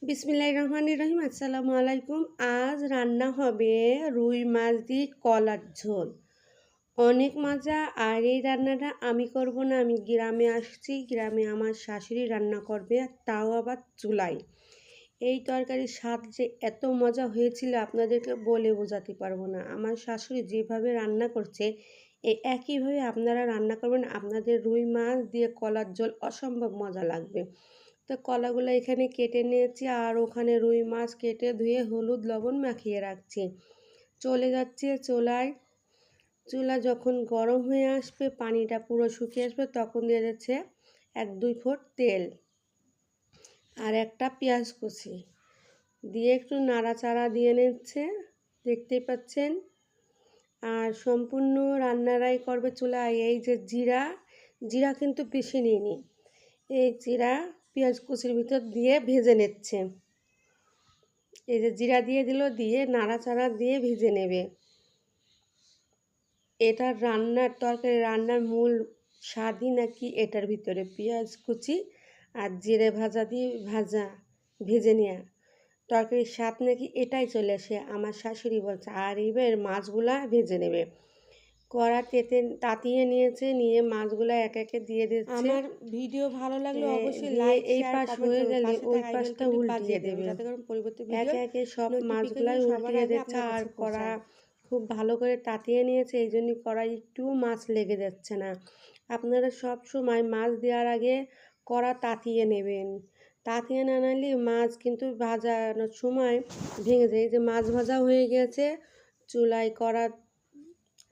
বিসমিল্লাহির রহমানির রহিম। আসসালামু আলাইকুম। আজ রান্না হবে রুই মাছ দিয়ে কলার ঝোল। অনেক মজা। আর এই রান্নাটা আমি করব না, আমি গ্রামে আসছি, গ্রামে আমার শাশুড়ি রান্না করবে, আর তাও আবার চুলায়। এই তরকারির স্বাদ যে এত মজা হয়েছিল আপনাদেরকে বলে বোঝাতে পারবো না। আমার শাশুড়ি যেভাবে রান্না করছে এই একইভাবে আপনারা রান্না করবেন, আপনাদের রুই মাছ দিয়ে কলার ঝোল অসম্ভব মজা লাগবে। তো কলাগুলো এখানে কেটে নিয়েছি, আর ওখানে রুই মাছ কেটে ধুয়ে হলুদ লবণ মাখিয়ে রাখছি। চলে যাচ্ছে চুলায়। চুলা যখন গরম হয়ে আসবে, পানিটা পুরো শুকিয়ে আসবে, তখন দিয়ে যাচ্ছে 1-2 ফোঁটা তেল আর একটা পেঁয়াজ কুচি দিয়ে একটু নাড়াচাড়া দিয়ে নিচ্ছে, দেখতেই পাচ্ছেন। আর সম্পূর্ণ রান্নারাই করবে চুলায়। এই যে জিরা, জিরা কিন্তু পিষে নিইনি, এই জিরা পেঁয়াজ কুচির ভিতর দিয়ে ভেজে নিচ্ছে। এই যে জিরা দিয়ে দিল, দিয়ে নাড়াচাড়া দিয়ে ভেজে নেবে। এটা রান্নার তরকারি রান্নার মূল স্বাদই নাকি এটার ভিতরে পেঁয়াজ কুচি আর জিরে ভাজা দিয়ে ভেজে নেওয়া তরকারির স্বাদ নাকি এটাই চলে আসে, আমার শাশুড়ি বলছে। আর এবার মাছগুলা ভেজে নেবে। কড়া তাতিয়ে নিয়েছে, নিয়ে মাছগুলো এক একে দিয়ে দিচ্ছে। আমার ভিডিও ভালো লাগলে অবশ্যই লাইক এই পাশ হয়ে গেলে ওই পাশটা উল্টিয়ে দেবে, যাতে কারণ পরিবর্তী ভিডিও একে একে সব মাছগুলাই উল্টিয়ে দিচ্ছে। আর কড়া খুব ভালো করে তাতিয়ে নিয়েছে, এই জন্য কড়াই একটু মাছ লেগে যাচ্ছে না। আপনারা সব সময় মাছ দেওয়ার আগে কড়া তাতিয়ে নেবেন, তাতিয়ে না নিলে মাছ কিন্তু ভাজানোর সময় ভেঙে যায়। এই যে মাছ ভাজা হয়ে গেছে, চুলায়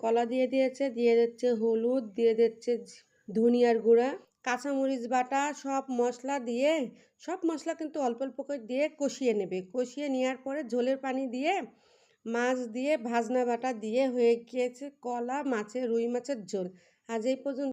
কলা দিয়ে দিয়েছে, দিয়ে দিচ্ছে হলুদ, দিয়ে দিচ্ছে ধনিয়ার গুঁড়া, কাঁচামরিচ বাটা, সব মশলা কিন্তু অল্প অল্প করে দিয়ে কষিয়ে নেবে। কষিয়ে নেওয়ার পরে ঝোলের পানি দিয়ে মাছ দিয়ে ভাজনা বাটা দিয়ে হয়ে গিয়েছে কলা মাছের রুই মাছের ঝোল। আজ এই পর্যন্ত।